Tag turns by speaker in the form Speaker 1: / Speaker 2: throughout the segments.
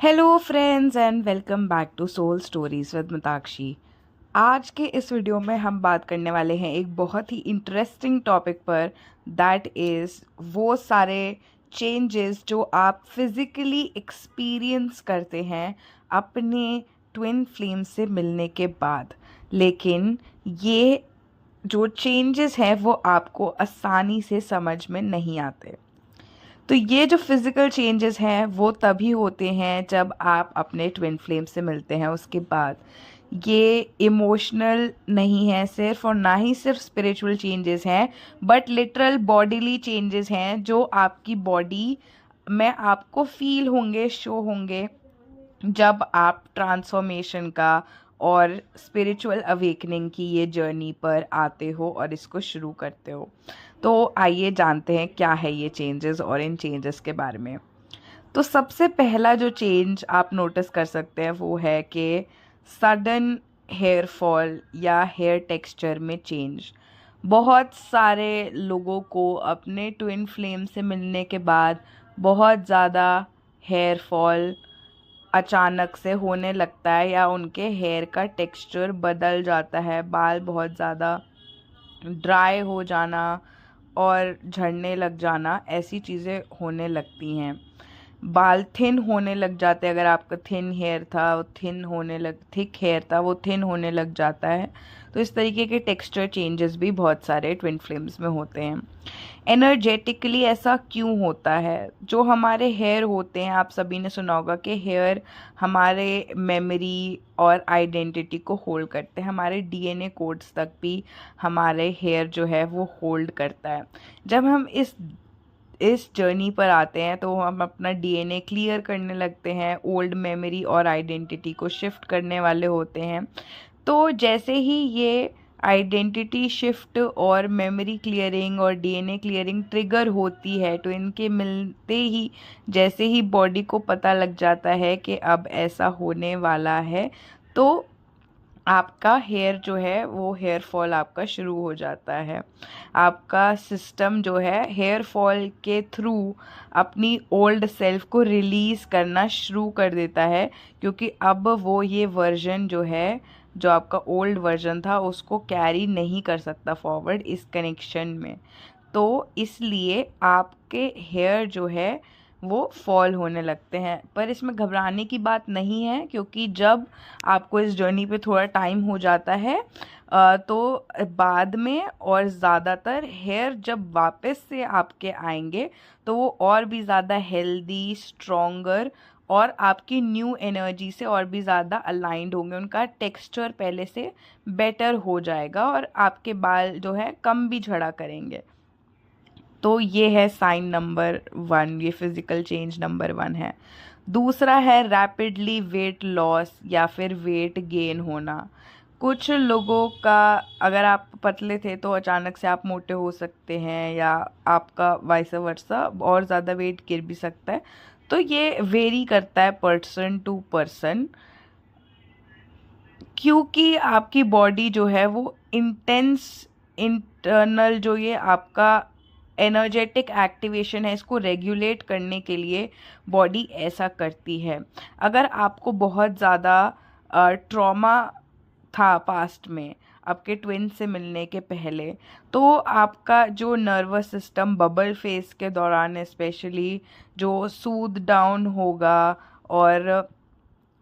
Speaker 1: Hello friends and welcome back to soul stories with Mitakshi. आज के इस वीडियो में हम बात करने वाले हैं एक बहुत ही इंटरेस्टिंग टॉपिक पर, दैट इज़ वो सारे चेंजेस जो आप फिज़िकली एक्सपीरियंस करते हैं अपने ट्विन फ्लेम से मिलने के बाद। लेकिन ये जो चेंजेस हैं वो आपको आसानी से समझ में नहीं आते। तो ये जो फिज़िकल चेंजेस हैं वो तभी होते हैं जब आप अपने ट्विन फ्लेम से मिलते हैं उसके बाद। ये इमोशनल नहीं है सिर्फ, और ना ही सिर्फ स्पिरिचुअल चेंजेस हैं, बट लिटरल बॉडीली चेंजेस हैं जो आपकी बॉडी में आपको फील होंगे, शो होंगे जब आप ट्रांसफॉर्मेशन का और स्पिरिचुअल अवेकनिंग की ये जर्नी पर आते हो और इसको शुरू करते हो। तो आइए जानते हैं क्या है ये चेंजेस और इन चेंजेस के बारे में। तो सबसे पहला जो चेंज आप नोटिस कर सकते हैं वो है कि सडन हेयर फॉल या हेयर टेक्सचर में चेंज। बहुत सारे लोगों को अपने ट्विन फ्लेम से मिलने के बाद बहुत ज़्यादा हेयर फॉल अचानक से होने लगता है, या उनके हेयर का टेक्सचर बदल जाता है, बाल बहुत ज़्यादा ड्राई हो जाना और झड़ने लग जाना, ऐसी चीज़ें होने लगती हैं। बाल थिन होने लग जाते हैं, अगर आपका थिन हेयर था वो थिक हेयर था वो थिन होने लग जाता है। तो इस तरीके के टेक्सचर चेंजेस भी बहुत सारे ट्विन फ्लेम्स में होते हैं। एनर्जेटिकली ऐसा क्यों होता है? जो हमारे हेयर होते हैं, आप सभी ने सुना होगा कि हेयर हमारे मेमोरी और आइडेंटिटी को होल्ड करते हैं, हमारे डीएनए कोड्स तक भी हमारे हेयर जो है वो होल्ड करता है। जब हम इस जर्नी पर आते हैं तो हम अपना डीएनए क्लियर करने लगते हैं, ओल्ड मेमोरी और आइडेंटिटी को शिफ्ट करने वाले होते हैं। तो जैसे ही ये आइडेंटिटी शिफ्ट और मेमोरी क्लियरिंग और डीएनए क्लियरिंग ट्रिगर होती है, तो इनके मिलते ही जैसे ही बॉडी को पता लग जाता है कि अब ऐसा होने वाला है, तो आपका हेयर जो है वो हेयर फॉल आपका शुरू हो जाता है। आपका सिस्टम जो है हेयर फॉल के थ्रू अपनी ओल्ड सेल्फ को रिलीज़ करना शुरू कर देता है, क्योंकि अब वो ये वर्जन जो है, जो आपका ओल्ड वर्जन था, उसको कैरी नहीं कर सकता फॉरवर्ड इस कनेक्शन में। तो इसलिए आपके हेयर जो है वो फॉल होने लगते हैं। पर इसमें घबराने की बात नहीं है, क्योंकि जब आपको इस जर्नी पे थोड़ा टाइम हो जाता है तो बाद में और ज़्यादातर हेयर जब वापस से आपके आएंगे तो वो और भी ज़्यादा हेल्दी, स्ट्रॉन्गर और आपकी न्यू एनर्जी से और भी ज़्यादा अलाइंड होंगे। उनका टेक्सचर पहले से बेटर हो जाएगा और आपके बाल जो है कम भी झड़ा करेंगे। तो ये है साइन नंबर 1, ये फिज़िकल चेंज नंबर 1 है। दूसरा है रैपिडली वेट लॉस या फिर वेट गेन होना। कुछ लोगों का, अगर आप पतले थे तो अचानक से आप मोटे हो सकते हैं, या आपका वाइस वर्सा और ज़्यादा वेट गिर भी सकता है। तो ये वेरी करता है पर्सन टू पर्सन, क्योंकि आपकी बॉडी जो है वो इंटरनल जो ये आपका एनर्जेटिक एक्टिवेशन है, इसको रेगुलेट करने के लिए बॉडी ऐसा करती है। अगर आपको बहुत ज़्यादा ट्रॉमा था पास्ट में आपके ट्विन से मिलने के पहले, तो आपका जो नर्वस सिस्टम बबल फेस के दौरान स्पेशली जो सूद डाउन होगा, और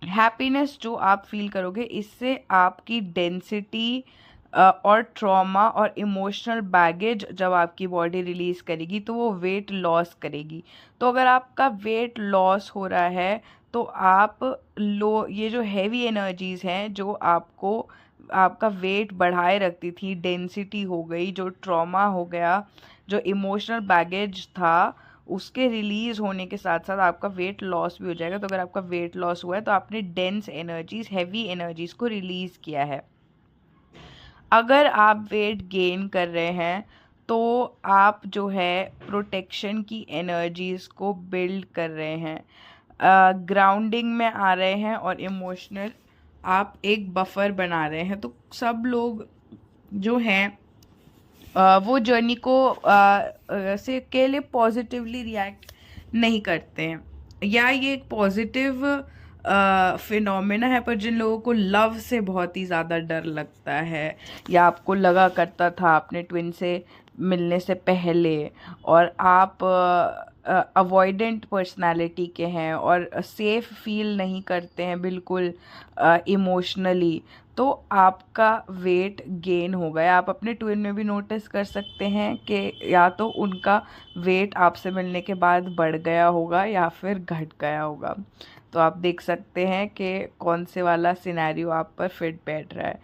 Speaker 1: हैप्पीनेस जो आप फील करोगे, इससे आपकी डेंसिटी और ट्रॉमा और इमोशनल बैगेज जब आपकी बॉडी रिलीज़ करेगी तो वो वेट लॉस करेगी। तो अगर आपका वेट लॉस हो रहा है तो आप लो, ये जो हैवी एनर्जीज़ हैं जो आपको आपका वेट बढ़ाए रखती थी, डेंसिटी हो गई, जो ट्रॉमा हो गया, जो इमोशनल बैगेज था, उसके रिलीज़ होने के साथ साथ आपका वेट लॉस भी हो जाएगा। तो अगर आपका वेट लॉस हुआ है तो आपने डेंस एनर्जीज, हैवी एनर्जीज को रिलीज़ किया है। अगर आप वेट गेन कर रहे हैं तो आप जो है प्रोटेक्शन की एनर्जीज को बिल्ड कर रहे हैं, ग्राउंडिंग में आ रहे हैं, और इमोशनल आप एक बफर बना रहे हैं। तो सब लोग जो हैं वो जर्नी को से के लिए पॉजिटिवली रिएक्ट नहीं करते हैं। या ये एक पॉजिटिव फिनोमेना है, पर जिन लोगों को लव से बहुत ही ज़्यादा डर लगता है, या आपको लगा करता था अपने ट्विन से मिलने से पहले, और आप अवॉइडेंट पर्सनालिटी के हैं और सेफ फील नहीं करते हैं बिल्कुल इमोशनली, तो आपका वेट गेन हो गया। आप अपने ट्विन में भी नोटिस कर सकते हैं कि या तो उनका वेट आपसे मिलने के बाद बढ़ गया होगा या फिर घट गया होगा। तो आप देख सकते हैं कि कौन से वाला सिनेरियो आप पर फिट बैठ रहा है।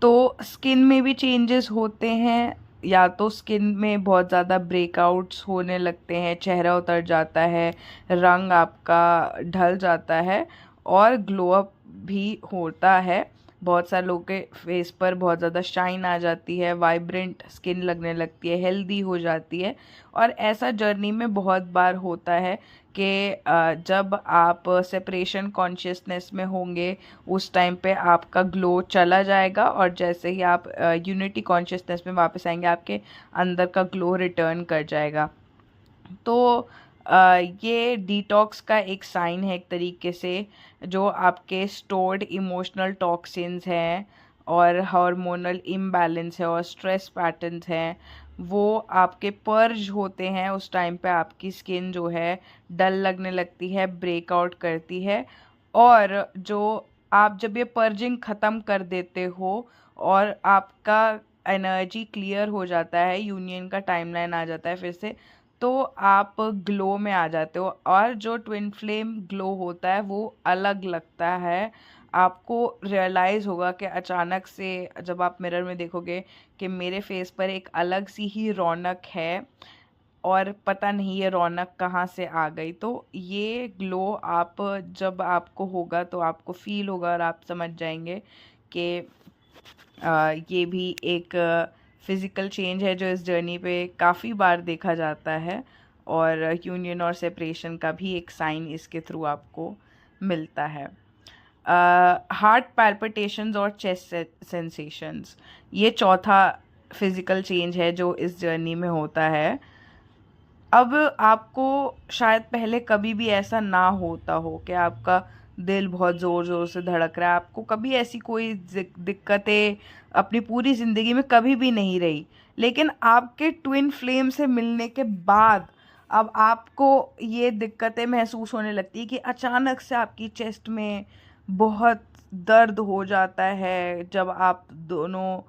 Speaker 1: तो स्किन में भी चेंजेस होते हैं, या तो स्किन में बहुत ज़्यादा ब्रेकआउट्स होने लगते हैं, चेहरा उतर जाता है, रंग आपका ढल जाता है, और ग्लो अप भी होता है। बहुत सारे लोगों के फेस पर बहुत ज़्यादा शाइन आ जाती है, वाइब्रेंट स्किन लगने लगती है, हेल्दी हो जाती है। और ऐसा जर्नी में बहुत बार होता है कि जब आप सेपरेशन कॉन्शियसनेस में होंगे उस टाइम पे आपका ग्लो चला जाएगा, और जैसे ही आप यूनिटी कॉन्शियसनेस में वापस आएंगे आपके अंदर का ग्लो रिटर्न कर जाएगा। तो ये डिटॉक्स का एक साइन है एक तरीके से, जो आपके स्टोर्ड इमोशनल टॉक्सिन्स हैं और हार्मोनल इम्बैलेंस है और स्ट्रेस पैटर्न्स हैं, वो आपके पर्ज होते हैं। उस टाइम पे आपकी स्किन जो है डल लगने लगती है, ब्रेकआउट करती है। और जो आप जब ये पर्जिंग ख़त्म कर देते हो और आपका एनर्जी क्लियर हो जाता है, यूनियन का टाइमलाइन आ जाता है फिर से, तो आप ग्लो में आ जाते हो। और जो ट्विन फ्लेम ग्लो होता है वो अलग लगता है। आपको रियलाइज़ होगा कि अचानक से जब आप मिरर में देखोगे कि मेरे फेस पर एक अलग सी ही रौनक है, और पता नहीं ये रौनक कहाँ से आ गई। तो ये ग्लो आप जब आपको होगा तो आपको फील होगा, और आप समझ जाएंगे कि ये भी एक फिज़िकल चेंज है जो इस जर्नी पे काफ़ी बार देखा जाता है, और यूनियन और सेपरेशन का भी एक साइन इसके थ्रू आपको मिलता है। हार्ट पैल्पिटेशंस और चेस्ट सेंसेशंस, ये चौथा फिज़िकल चेंज है जो इस जर्नी में होता है। अब आपको शायद पहले कभी भी ऐसा ना होता हो कि आपका दिल बहुत ज़ोर ज़ोर से धड़क रहा है, आपको कभी ऐसी कोई दिक्कतें अपनी पूरी ज़िंदगी में कभी भी नहीं रही, लेकिन आपके ट्विन फ्लेम से मिलने के बाद अब आपको ये दिक्कतें महसूस होने लगती है कि अचानक से आपकी चेस्ट में बहुत दर्द हो जाता है। जब आप दोनों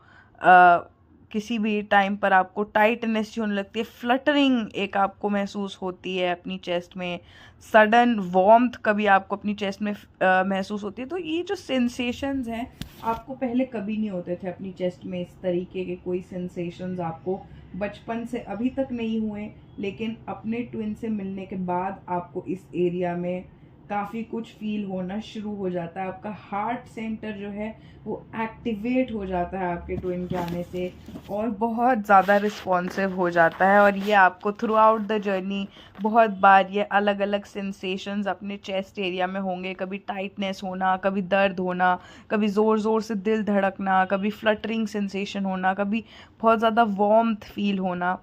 Speaker 1: किसी भी टाइम पर आपको टाइटनेस होने लगती है, फ्लटरिंग एक आपको महसूस होती है अपनी चेस्ट में, सडन वार्मथ कभी आपको अपनी चेस्ट में महसूस होती है। तो ये जो सेंसेशंस हैं आपको पहले कभी नहीं होते थे अपनी चेस्ट में, इस तरीके के कोई सेंसेशंस आपको बचपन से अभी तक नहीं हुए, लेकिन अपने ट्विन से मिलने के बाद आपको इस एरिया में काफ़ी कुछ फील होना शुरू हो जाता है। आपका हार्ट सेंटर जो है वो एक्टिवेट हो जाता है आपके ट्विन के आने से, और बहुत ज़्यादा रिस्पॉन्सिव हो जाता है। और ये आपको थ्रू आउट द जर्नी बहुत बार ये अलग अलग सेंसेशंस अपने चेस्ट एरिया में होंगे, कभी टाइटनेस होना, कभी दर्द होना, कभी ज़ोर ज़ोर से दिल धड़कना, कभी फ्लटरिंग सेंसेशन होना, कभी बहुत ज़्यादा वार्मथ फील होना।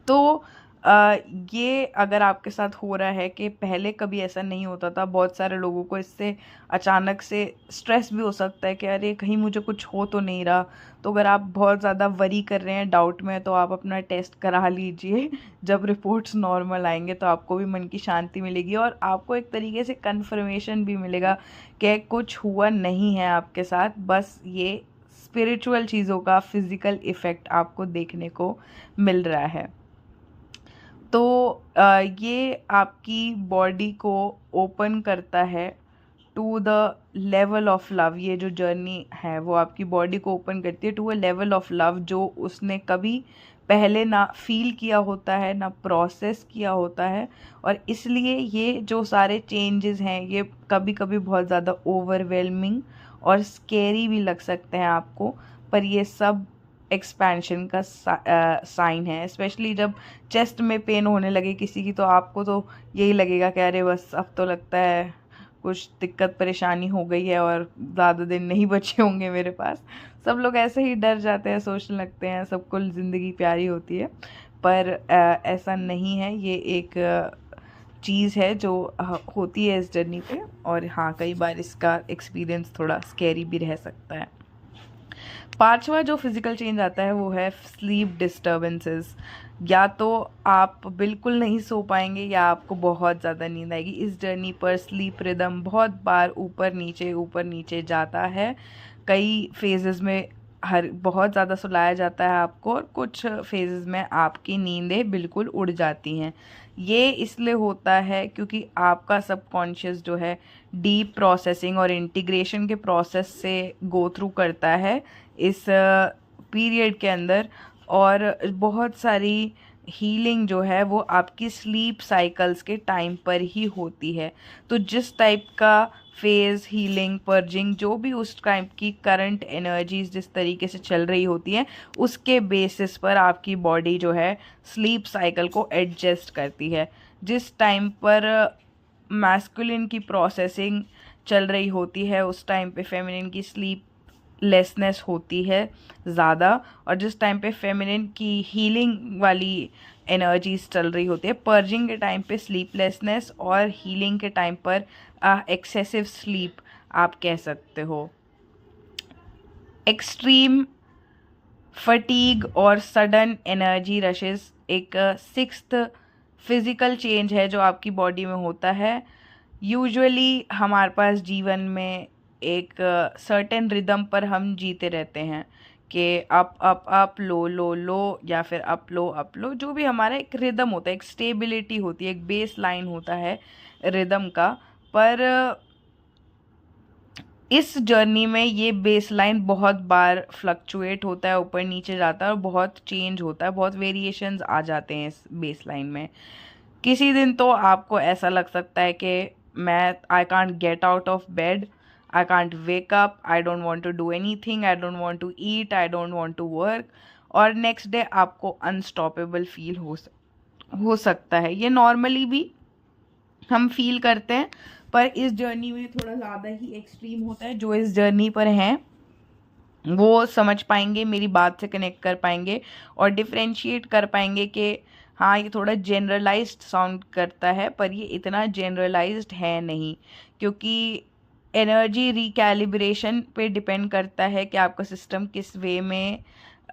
Speaker 1: तो ये अगर आपके साथ हो रहा है कि पहले कभी ऐसा नहीं होता था, बहुत सारे लोगों को इससे अचानक से स्ट्रेस भी हो सकता है कि अरे कहीं मुझे कुछ हो तो नहीं रहा। तो अगर आप बहुत ज़्यादा वरी कर रहे हैं, डाउट में, तो आप अपना टेस्ट करा लीजिए। जब रिपोर्ट्स नॉर्मल आएंगे तो आपको भी मन की शांति मिलेगी, और आपको एक तरीके से कन्फर्मेशन भी मिलेगा कि कुछ हुआ नहीं है आपके साथ, बस ये स्पिरिचुअल चीज़ों का फिज़िकल इफ़ेक्ट आपको देखने को मिल रहा है। तो ये आपकी बॉडी को ओपन करता है to the level of love. ये जो जर्नी है वो आपकी बॉडी को ओपन करती है to a level of love जो उसने कभी पहले ना फील किया होता है, ना प्रोसेस किया होता है। और इसलिए ये जो सारे चेंजेस हैं ये कभी कभी बहुत ज़्यादा ओवरवेलमिंग और स्केरी भी लग सकते हैं आपको, पर ये सब एक्सपेंशन का साइन है। स्पेशली जब चेस्ट में पेन होने लगे किसी की, तो आपको तो यही लगेगा कि अरे बस अब तो लगता है कुछ दिक्कत परेशानी हो गई है और ज़्यादा दिन नहीं बचे होंगे मेरे पास। सब लोग ऐसे ही डर जाते हैं, सोचने लगते हैं सबको ज़िंदगी प्यारी होती है, पर ऐसा नहीं है। ये एक चीज़ है जो होती है इस जर्नी पे। और हाँ, कई बार इसका एक्सपीरियंस थोड़ा स्कैरी भी रह सकता है। पांचवा जो फिजिकल चेंज आता है वो है स्लीप डिस्टर्बेंसेस। या तो आप बिल्कुल नहीं सो पाएंगे या आपको बहुत ज़्यादा नींद आएगी। इस जर्नी पर स्लीप रिदम बहुत बार ऊपर नीचे जाता है। कई फेजेस में हर बहुत ज़्यादा सुलाया जाता है आपको, और कुछ फेजेस में आपकी नींदें बिल्कुल उड़ जाती हैं। ये इसलिए होता है क्योंकि आपका सबकॉन्शियस जो है डीप प्रोसेसिंग और इंटीग्रेशन के प्रोसेस से गो थ्रू करता है इस पीरियड के अंदर। और बहुत सारी हीलिंग जो है वो आपकी स्लीप साइकिल्स के टाइम पर ही होती है। तो जिस टाइप का फेज़, हीलिंग, पर्जिंग, जो भी उस टाइप की करंट एनर्जीज जिस तरीके से चल रही होती हैं, उसके बेसिस पर आपकी बॉडी जो है स्लीप साइकिल को एडजस्ट करती है। जिस टाइम पर मैस्कुलिन की प्रोसेसिंग चल रही होती है उस टाइम पे फेमिनिन की स्लीप लेसनेस होती है ज़्यादा, और जिस टाइम पे फेमिनिन की हीलिंग वाली एनर्जीज चल रही होती है, पर्जिंग के टाइम पे स्लीपलेसनेस और हीलिंग के टाइम पर एक्सेसिव स्लीप आप कह सकते हो। एक्सट्रीम फटीग और सडन एनर्जी रशेस एक सिक्स्थ फिजिकल चेंज है जो आपकी बॉडी में होता है। यूजुअली हमारे पास जीवन में एक सर्टेन रिदम पर हम जीते रहते हैं कि अप अप अप, लो लो लो, या फिर अप लो, जो भी हमारा एक रिदम होता है, एक स्टेबिलिटी होती है, एक बेस लाइन होता है रिदम का। पर इस जर्नी में ये बेस लाइन बहुत बार फ्लक्चुएट होता है, ऊपर नीचे जाता है और बहुत चेंज होता है, बहुत वेरिएशंस आ जाते हैं इस बेस लाइन में। किसी दिन तो आपको ऐसा लग सकता है कि I can't get out of bed, I can't wake up, I don't want to do anything, I don't want to eat, I don't want to work, और नेक्स्ट डे आपको अनस्टॉपेबल फील हो सकता है। ये नॉर्मली भी हम feel करते हैं, पर इस जर्नी में थोड़ा ज़्यादा ही एक्सट्रीम होता है। जो इस जर्नी पर हैं वो समझ पाएंगे, मेरी बात से कनेक्ट कर पाएंगे और डिफरेंशिएट कर पाएंगे कि हाँ, ये थोड़ा जनरलाइज्ड साउंड करता है पर ये इतना जनरलाइज्ड है नहीं, क्योंकि एनर्जी रिकैलिब्रेशन पे डिपेंड करता है कि आपका सिस्टम किस वे में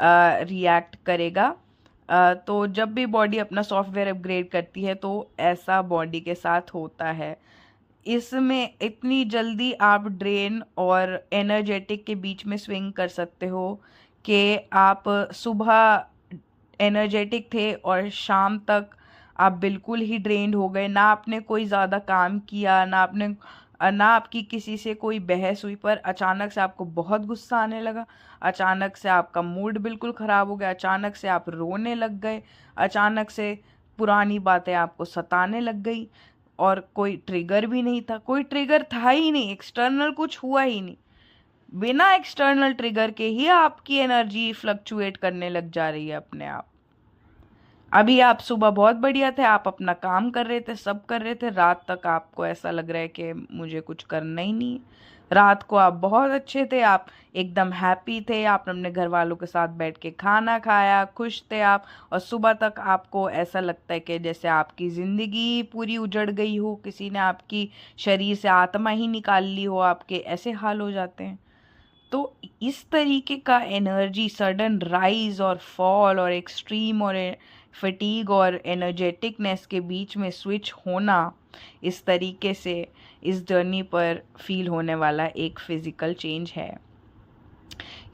Speaker 1: रिएक्ट करेगा। तो जब भी बॉडी अपना सॉफ्टवेयर अपग्रेड करती है तो ऐसा बॉडी के साथ होता है। इसमें इतनी जल्दी आप ड्रेन और एनर्जेटिक के बीच में स्विंग कर सकते हो कि आप सुबह एनर्जेटिक थे और शाम तक आप बिल्कुल ही ड्रेन्ड हो गए, ना आपने कोई ज़्यादा काम किया, ना आपकी किसी से कोई बहस हुई, पर अचानक से आपको बहुत गुस्सा आने लगा, अचानक से आपका मूड बिल्कुल ख़राब हो गया, अचानक से आप रोने लग गए, अचानक से पुरानी बातें आपको सताने लग गई, और कोई ट्रिगर भी नहीं था, कोई ट्रिगर था ही नहीं, एक्सटर्नल कुछ हुआ ही नहीं। बिना एक्सटर्नल ट्रिगर के ही आपकी एनर्जी फ्लक्चुएट करने लग जा रही है अपने आप। अभी आप सुबह बहुत बढ़िया थे, आप अपना काम कर रहे थे, सब कर रहे थे, रात तक आपको ऐसा लग रहा है कि मुझे कुछ करना ही नहीं है। रात को आप बहुत अच्छे थे, आप एकदम हैप्पी थे, आपने अपने घर वालों के साथ बैठ के खाना खाया, खुश थे आप, और सुबह तक आपको ऐसा लगता है कि जैसे आपकी ज़िंदगी पूरी उजड़ गई हो, किसी ने आपकी शरीर से आत्मा ही निकाल ली हो, आपके ऐसे हाल हो जाते हैं। तो इस तरीके का एनर्जी सडन राइज और फॉल और एक्सट्रीम और फटीग और एनर्जेटिकनेस के बीच में स्विच होना, इस तरीके से इस जर्नी पर फील होने वाला एक फिज़िकल चेंज है।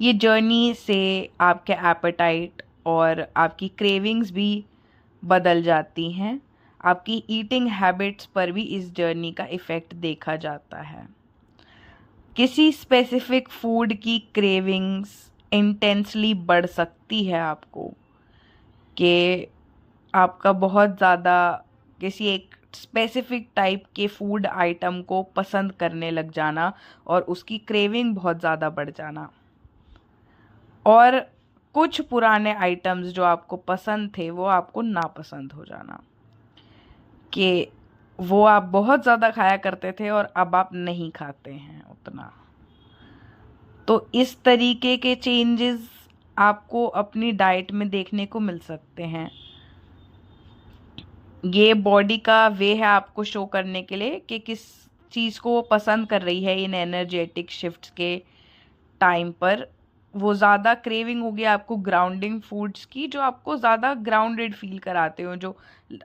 Speaker 1: ये जर्नी से आपके एपेटाइट और आपकी क्रेविंग्स भी बदल जाती हैं। आपकी ईटिंग हैबिट्स पर भी इस जर्नी का इफ़ेक्ट देखा जाता है। किसी स्पेसिफिक फूड की क्रेविंग्स इंटेंसली बढ़ सकती है आपको, कि आपका बहुत ज़्यादा किसी एक स्पेसिफिक टाइप के फूड आइटम को पसंद करने लग जाना और उसकी क्रेविंग बहुत ज़्यादा बढ़ जाना, और कुछ पुराने आइटम्स जो आपको पसंद थे वो आपको नापसंद हो जाना, कि वो आप बहुत ज़्यादा खाया करते थे और अब आप नहीं खाते हैं उतना। तो इस तरीके के चेंजेस आपको अपनी डाइट में देखने को मिल सकते हैं। ये बॉडी का वे है आपको शो करने के लिए कि किस चीज़ को वो पसंद कर रही है इन एनर्जेटिक शिफ्ट्स के टाइम पर। वो ज़्यादा क्रेविंग होगी आपको ग्राउंडिंग फूड्स की, जो आपको ज़्यादा ग्राउंडेड फील कराते हो, जो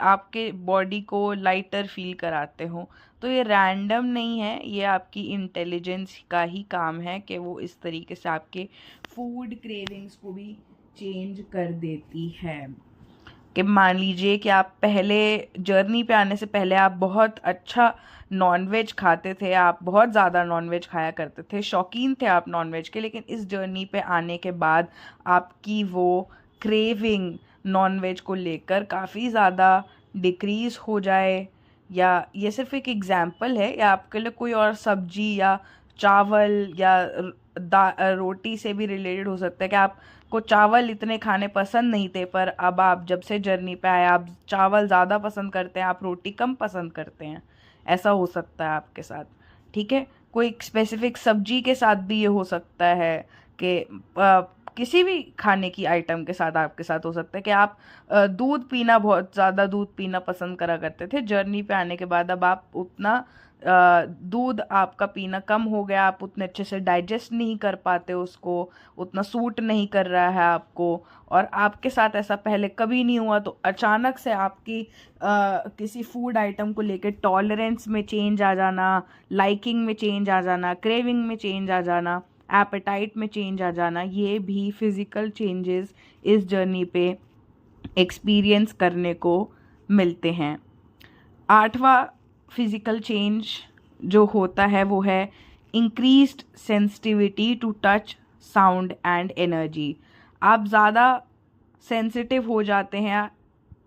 Speaker 1: आपके बॉडी को लाइटर फील कराते हो। तो ये रैंडम नहीं है, ये आपकी इंटेलिजेंस का ही काम है कि वो इस तरीके से आपके फूड क्रेविंग्स को भी चेंज कर देती है। कि मान लीजिए कि आप पहले जर्नी पे आने से पहले आप बहुत अच्छा नॉनवेज खाते थे, आप बहुत ज़्यादा नॉनवेज खाया करते थे, शौकीन थे आप नॉनवेज के, लेकिन इस जर्नी पे आने के बाद आपकी वो क्रेविंग नॉनवेज को लेकर काफ़ी ज़्यादा डिक्रीज़ हो जाए। या ये सिर्फ एक एग्जाम्पल है, या आपके लिए कोई और सब्जी या चावल या रोटी से भी रिलेटेड हो सकता है कि आप को चावल इतने खाने पसंद नहीं थे, पर अब आप जब से जर्नी पे आए आप चावल ज़्यादा पसंद करते हैं, आप रोटी कम पसंद करते हैं। ऐसा हो सकता है आपके साथ। ठीक है, कोई स्पेसिफिक सब्जी के साथ भी ये हो सकता है कि किसी भी खाने की आइटम के साथ आपके साथ हो सकता है कि आप दूध पीना, बहुत ज़्यादा दूध पीना पसंद करा करते थे, जर्नी पे आने के बाद अब आप उतना दूध आपका पीना कम हो गया, आप उतने अच्छे से डाइजेस्ट नहीं कर पाते उसको, उतना सूट नहीं कर रहा है आपको। और आपके साथ ऐसा पहले कभी नहीं हुआ, तो अचानक से आपकी किसी फूड आइटम को लेकर टॉलरेंस में चेंज आ जाना, लाइकिंग में चेंज आ जाना, क्रेविंग में चेंज आ जाना, एपेटाइट में चेंज आ जाना, ये भी फिज़िकल चेंजेस इस जर्नी पे एक्सपीरियंस करने को मिलते हैं। आठवां फिज़िकल चेंज जो होता है वो है increased sensitivity to touch, sound and energy. आप ज़्यादा सेंसिटिव हो जाते हैं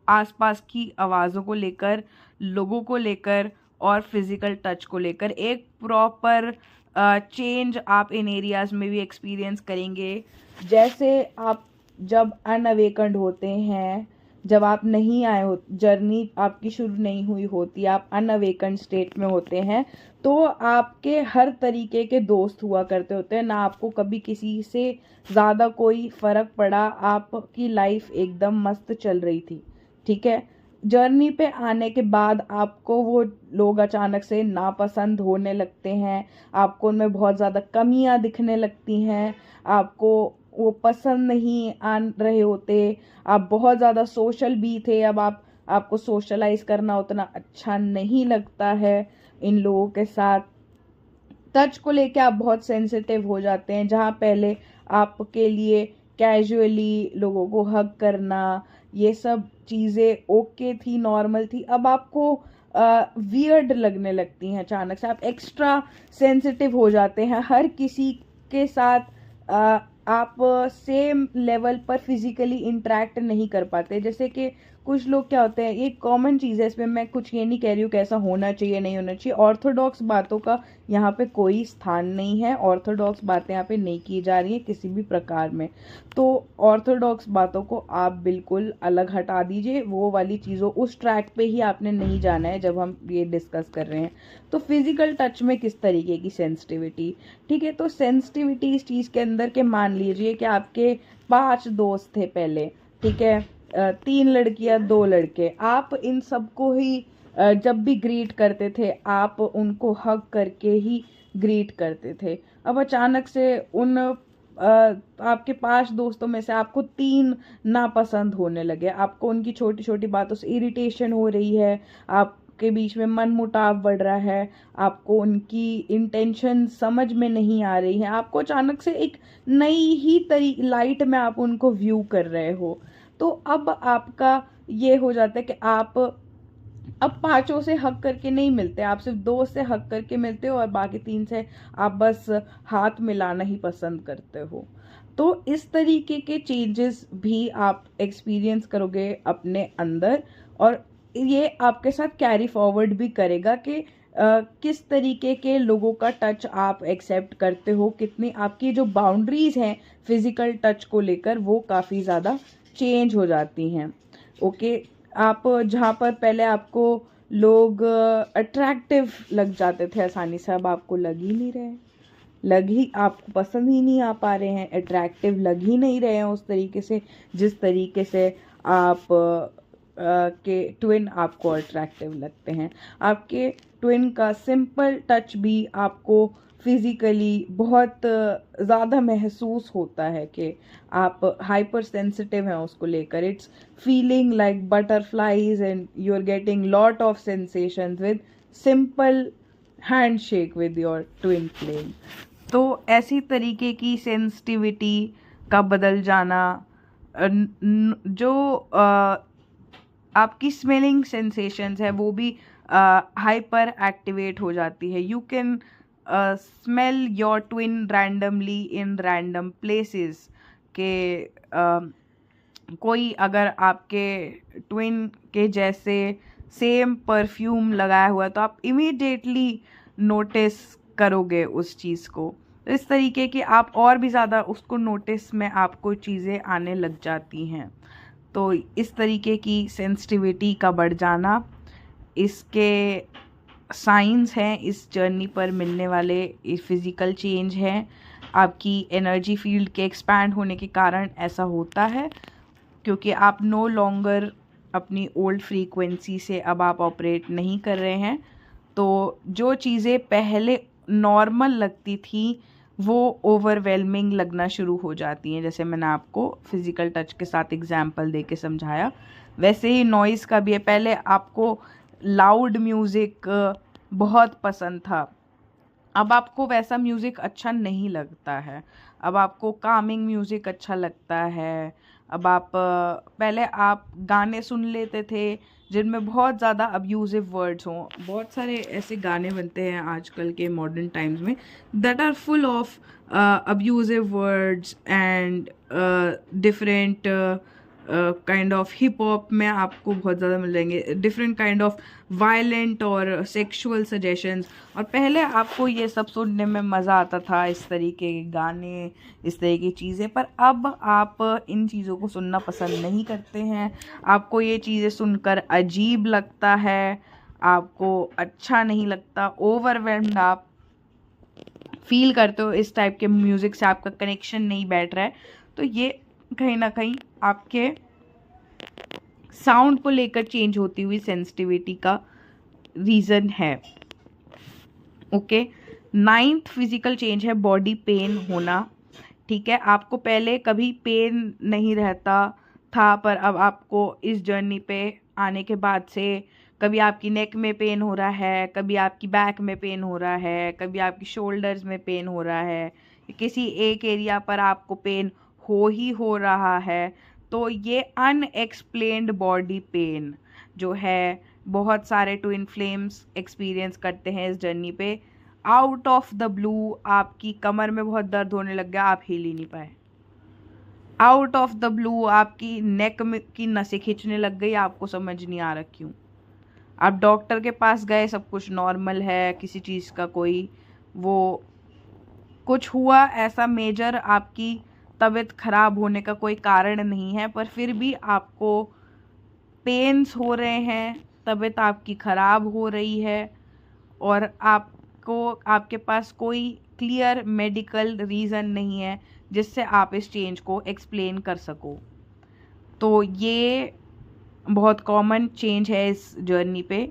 Speaker 1: आसपास की आवाज़ों को लेकर, लोगों को लेकर और फिज़िकल टच को लेकर। एक प्रॉपर चेंज आप इन एरियाज़ में भी एक्सपीरियंस करेंगे। जैसे आप जब अनअवेकन्ड होते हैं, जब आप नहीं आए हो, जर्नी आपकी शुरू नहीं हुई होती, आप अनअवेकन्ड स्टेट में होते हैं, तो आपके हर तरीके के दोस्त हुआ करते होते हैं ना, आपको कभी किसी से ज़्यादा कोई फ़र्क पड़ा, आपकी लाइफ एकदम मस्त चल रही थी। ठीक है, जर्नी पे आने के बाद आपको वो लोग अचानक से नापसंद होने लगते हैं, आपको उनमें बहुत ज़्यादा कमियां दिखने लगती हैं, आपको वो पसंद नहीं आ रहे होते। आप बहुत ज़्यादा सोशल भी थे, अब आपको सोशलाइज करना उतना अच्छा नहीं लगता है इन लोगों के साथ। टच को लेके आप बहुत सेंसिटिव हो जाते हैं, जहाँ पहले आपके लिए कैजुअली लोगों को हग करना, ये सब चीज़ें ओके थी, नॉर्मल थी, अब आपको वियर्ड लगने लगती हैं। अचानक से आप एक्स्ट्रा सेंसिटिव हो जाते हैं, हर किसी के साथ आप सेम लेवल पर फिजिकली इंटरेक्ट नहीं कर पाते। जैसे कि कुछ लोग क्या होते हैं, ये कॉमन चीज़ है, इसमें मैं कुछ ये नहीं कह रही हूँ कैसा होना चाहिए नहीं होना चाहिए, ऑर्थोडॉक्स बातों का यहाँ पे कोई स्थान नहीं है, ऑर्थोडॉक्स बातें यहाँ पे नहीं की जा रही हैं किसी भी प्रकार में। तो ऑर्थोडॉक्स बातों को आप बिल्कुल अलग हटा दीजिए, वो वाली चीज़ों उस ट्रैक पे ही आपने नहीं जाना है जब हम ये डिस्कस कर रहे हैं। तो फिजिकल टच में किस तरीके की सेंसिटिविटी, ठीक है, तो सेंसिटिविटी इस चीज़ के अंदर के, मान लीजिए कि आपके 5 दोस्त थे पहले, ठीक है, 3 लड़कियां 2 लड़के, आप इन सबको ही जब भी ग्रीट करते थे आप उनको हग करके ही ग्रीट करते थे। अब अचानक से उन आपके 5 दोस्तों में से आपको 3 नापसंद होने लगे, आपको उनकी छोटी छोटी बातों से इरिटेशन हो रही है, आपके बीच में मन मुटाव बढ़ रहा है, आपको उनकी इंटेंशन समझ में नहीं आ रही है, आपको अचानक से एक नई ही लाइट में आप उनको व्यू कर रहे हो। तो अब आपका ये हो जाता है कि आप अब 5 से हक करके नहीं मिलते, आप सिर्फ 2 से हक करके मिलते हो और बाकी 3 से आप बस हाथ मिलाना ही पसंद करते हो। तो इस तरीके के चेंजेस भी आप एक्सपीरियंस करोगे अपने अंदर, और ये आपके साथ कैरी फॉरवर्ड भी करेगा कि किस तरीके के लोगों का टच आप एक्सेप्ट करते हो, कितनी आपकी जो बाउंड्रीज हैं फिजिकल टच को लेकर वो काफ़ी ज़्यादा चेंज हो जाती हैं। ओके, आप जहाँ पर पहले आपको लोग अट्रैक्टिव लग जाते थे आसानी से, अब आपको लग ही नहीं रहे, लग ही आपको पसंद ही नहीं आ पा रहे हैं, अट्रैक्टिव लग ही नहीं रहे हैं उस तरीके से जिस तरीके से आप के ट्विन आपको अट्रैक्टिव लगते हैं। आपके ट्विन का सिंपल टच भी आपको फिजिकली बहुत ज़्यादा महसूस होता है कि आप हाइपर सेंसिटिव हैं उसको लेकर। It's feeling like butterflies and you are getting lot of sensations with simple handshake with your twin flame. तो ऐसी तरीके की सेंसिटिविटी का बदल जाना, जो आपकी स्मेलिंग सेंसेशंस है वो भी हाइपर एक्टिवेट हो जाती है। You can smell your twin randomly in random places के कोई अगर आपके ट्विन के जैसे सेम परफ्यूम लगाया हुआ तो आप इमीडिएटली नोटिस करोगे उस चीज़ को। इस तरीके की आप और भी ज़्यादा उसको नोटिस में आपको चीज़ें आने लग जाती हैं। तो इस तरीके की सेंसिटिविटी का बढ़ जाना, इसके साइंस हैं, इस जर्नी पर मिलने वाले फिज़िकल चेंज हैं। आपकी एनर्जी फील्ड के एक्सपैंड होने के कारण ऐसा होता है, क्योंकि आप नो लॉन्गर अपनी ओल्ड फ्रीक्वेंसी से अब आप ऑपरेट नहीं कर रहे हैं। तो जो चीज़ें पहले नॉर्मल लगती थी वो ओवरवेलमिंग लगना शुरू हो जाती हैं। जैसे मैंने आपको फिज़िकल टच के साथ एग्जांपल दे के समझाया, वैसे ही नॉइज़ का भी है। पहले आपको लाउड म्यूज़िक बहुत पसंद था, अब आपको वैसा म्यूज़िक अच्छा नहीं लगता है। अब आपको कामिंग म्यूज़िक अच्छा लगता है। अब आप पहले आप गाने सुन लेते थे जिनमें बहुत ज़्यादा अब्यूज़िव वर्ड्स हों। बहुत सारे ऐसे गाने बनते हैं आजकल के मॉडर्न टाइम्स में that are full of abusive words and different kind of hip hop में आपको बहुत ज़्यादा मिल जाएंगे डिफरेंट काइंड ऑफ वायलेंट और सेक्सुअल सजेशंस। और पहले आपको ये सब सुनने में मज़ा आता था, इस तरीके के गाने, इस तरह की चीज़ें। पर अब आप इन चीज़ों को सुनना पसंद नहीं करते हैं। आपको ये चीज़ें सुनकर अजीब लगता है, आपको अच्छा नहीं लगता, ओवरवेल्म्ड आप फील करते हो इस टाइप के म्यूज़िक से, आपका कनेक्शन नहीं बैठ रहा है। तो ये कहीं ना कहीं आपके साउंड को लेकर चेंज होती हुई सेंसिटिविटी का रीज़न है। ओके, 9th फिजिकल चेंज है बॉडी पेन होना। ठीक है, आपको पहले कभी पेन नहीं रहता था, पर अब आपको इस जर्नी पे आने के बाद से कभी आपकी नेक में पेन हो रहा है, कभी आपकी बैक में पेन हो रहा है, कभी आपकी शोल्डर्स में पेन हो रहा है, किसी एक एरिया पर आपको पेन हो रहा है। तो ये अनएक्सप्लेन्ड बॉडी पेन जो है, बहुत सारे ट्विन फ्लेम्स एक्सपीरियंस करते हैं इस जर्नी पे। आउट ऑफ द ब्लू आपकी कमर में बहुत दर्द होने लग गया, आप हिल ही नहीं पाए। आउट ऑफ द ब्लू आपकी नेक में की नसें खींचने लग गई, आपको समझ नहीं आ रहा क्यों। आप डॉक्टर के पास गए, सब कुछ नॉर्मल है, किसी चीज़ का कोई वो कुछ हुआ ऐसा मेजर, आपकी तबीयत खराब होने का कोई कारण नहीं है, पर फिर भी आपको पेन्स हो रहे हैं, तबीयत आपकी ख़राब हो रही है और आपको आपके पास कोई क्लियर मेडिकल रीज़न नहीं है जिससे आप इस चेंज को एक्सप्लेन कर सको। तो ये बहुत कॉमन चेंज है इस जर्नी पे।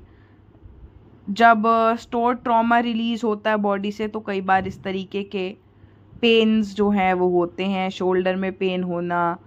Speaker 1: जब स्टोर्ड ट्रॉमा रिलीज़ होता है बॉडी से तो कई बार इस तरीके के पेन्स जो हैं वो होते हैं। शोल्डर में पेन होना,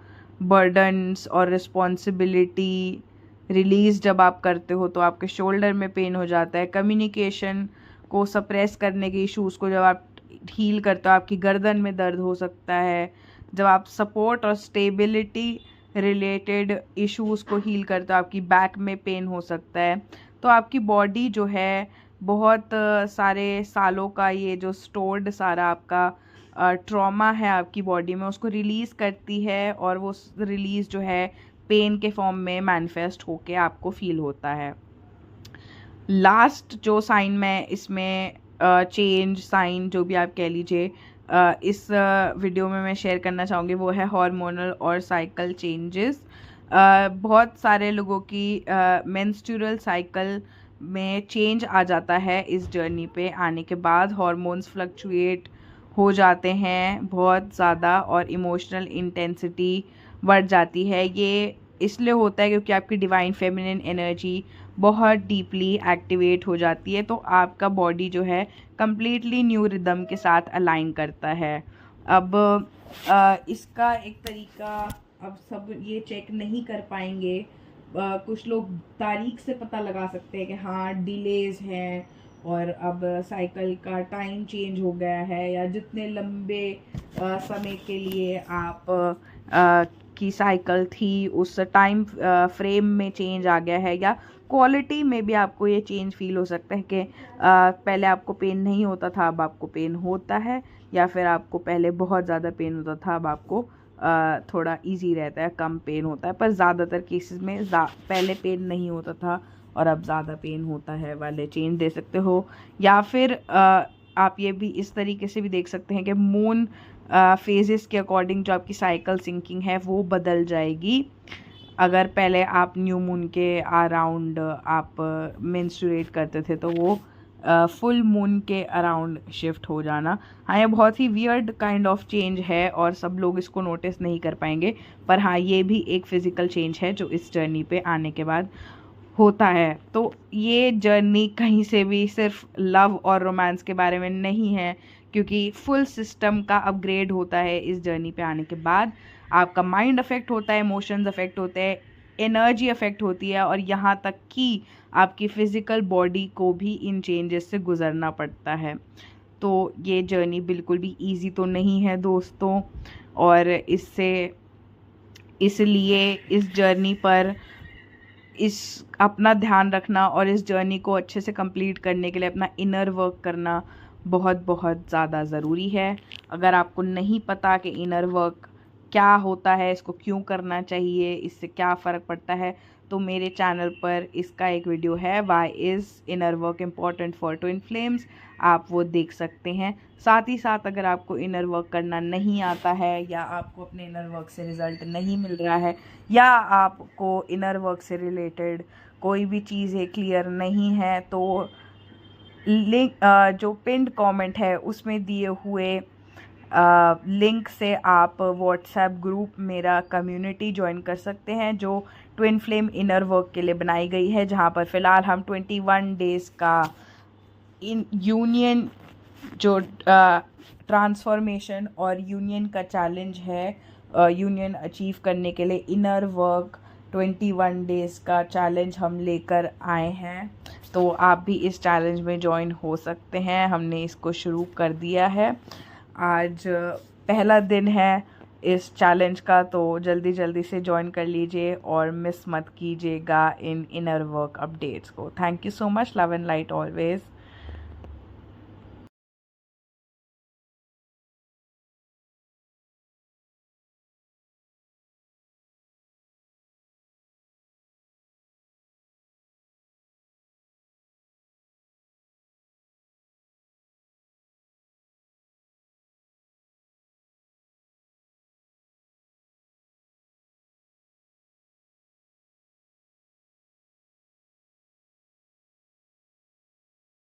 Speaker 1: बर्डन्स और रिस्पॉन्सिबिलिटी रिलीज़ जब आप करते हो तो आपके शोल्डर में पेन हो जाता है। कम्युनिकेशन को सप्रेस करने के इश्यूज़ को जब आप हील करते हो, आपकी गर्दन में दर्द हो सकता है। जब आप सपोर्ट और स्टेबिलिटी रिलेटेड इश्यूज़ को हील करते हो, आपकी बैक में पेन हो सकता है। तो आपकी बॉडी जो है बहुत सारे सालों का ये जो स्टोर्ड सारा आपका ट्रॉमा है आपकी बॉडी में, उसको रिलीज़ करती है और वो रिलीज़ जो है पेन के फॉर्म में मैनिफेस्ट होके आपको फील होता है। लास्ट जो साइन मैं इसमें चेंज साइन जो भी आप कह लीजिए इस वीडियो में मैं शेयर करना चाहूँगी वो है हार्मोनल और साइकिल चेंजेस। बहुत सारे लोगों की मेंस्ट्रुअल साइकिल में चेंज आ जाता है इस जर्नी पे आने के बाद। हार्मोन्स फ्लक्चुएट हो जाते हैं बहुत ज़्यादा और इमोशनल इंटेंसिटी बढ़ जाती है। ये इसलिए होता है क्योंकि आपकी डिवाइन फेमिनिन एनर्जी बहुत डीपली एक्टिवेट हो जाती है, तो आपका बॉडी जो है कम्प्लीटली न्यू रिदम के साथ अलाइन करता है। अब इसका एक तरीका, अब सब ये चेक नहीं कर पाएंगे, कुछ लोग तारीख से पता लगा सकते हैं कि हाँ डिलेज हैं और अब साइकिल का टाइम चेंज हो गया है, या जितने लंबे समय के लिए आप की साइकिल थी उस टाइम फ्रेम में चेंज आ गया है, या क्वालिटी में भी आपको ये चेंज फील हो सकता है कि पहले आपको पेन नहीं होता था अब आपको पेन होता है, या फिर आपको पहले बहुत ज़्यादा पेन होता था अब आपको थोड़ा इजी रहता है, कम पेन होता है। पर ज़्यादातर केसेस में पहले पेन नहीं होता था और अब ज़्यादा पेन होता है वाले चेंज दे सकते हो। या फिर आप ये भी इस तरीके से भी देख सकते हैं कि मून फेजेस के अकॉर्डिंग जो आपकी साइकिल सिंकिंग है वो बदल जाएगी। अगर पहले आप न्यू मून के अराउंड आप मेंस्ट्रुएट करते थे तो वो फुल मून के अराउंड शिफ्ट हो जाना। हाँ, ये बहुत ही वियर्ड काइंड ऑफ चेंज है और सब लोग इसको नोटिस नहीं कर पाएंगे, पर हाँ ये भी एक फिज़िकल चेंज है जो इस जर्नी पे आने के बाद होता है। तो ये जर्नी कहीं से भी सिर्फ लव और रोमांस के बारे में नहीं है, क्योंकि फुल सिस्टम का अपग्रेड होता है इस जर्नी पे आने के बाद। आपका माइंड अफेक्ट होता है, इमोशंस अफेक्ट होते हैं, एनर्जी अफेक्ट होती है, और यहाँ तक कि आपकी फ़िज़िकल बॉडी को भी इन चेंजेस से गुज़रना पड़ता है। तो ये जर्नी बिल्कुल भी ईजी तो नहीं है दोस्तों, और इसलिए इस जर्नी पर अपना ध्यान रखना और इस जर्नी को अच्छे से कंप्लीट करने के लिए अपना इनर वर्क करना बहुत बहुत ज़्यादा ज़रूरी है। अगर आपको नहीं पता कि इनर वर्क क्या होता है, इसको क्यों करना चाहिए, इससे क्या फ़र्क पड़ता है, तो मेरे चैनल पर इसका एक वीडियो है, why is inner work important for twin flames, आप वो देख सकते हैं। साथ ही साथ अगर आपको इनर वर्क करना नहीं आता है, या आपको अपने इनर वर्क से रिज़ल्ट नहीं मिल रहा है, या आपको इनर वर्क से रिलेटेड कोई भी चीज़ें क्लियर नहीं है, तो लिंक जो पिंड कमेंट है उसमें दिए हुए लिंक से आप व्हाट्सएप ग्रुप मेरा कम्युनिटी ज्वाइन कर सकते हैं जो ट्विन फ्लेम इनर वर्क के लिए बनाई गई है, जहां पर फ़िलहाल हम 21 डेज़ का इन यूनियन जो ट्रांसफॉर्मेशन और यूनियन का चैलेंज है, यूनियन अचीव करने के लिए इनर वर्क 21 डेज़ का चैलेंज हम लेकर आए हैं। तो आप भी इस चैलेंज में ज्वाइन हो सकते हैं, हमने इसको शुरू कर दिया है। आज पहला दिन है इस चैलेंज का, तो जल्दी जल्दी से ज्वाइन कर लीजिए और मिस मत कीजिएगा इन इनर वर्क अपडेट्स को। Thank you so much, love and light always.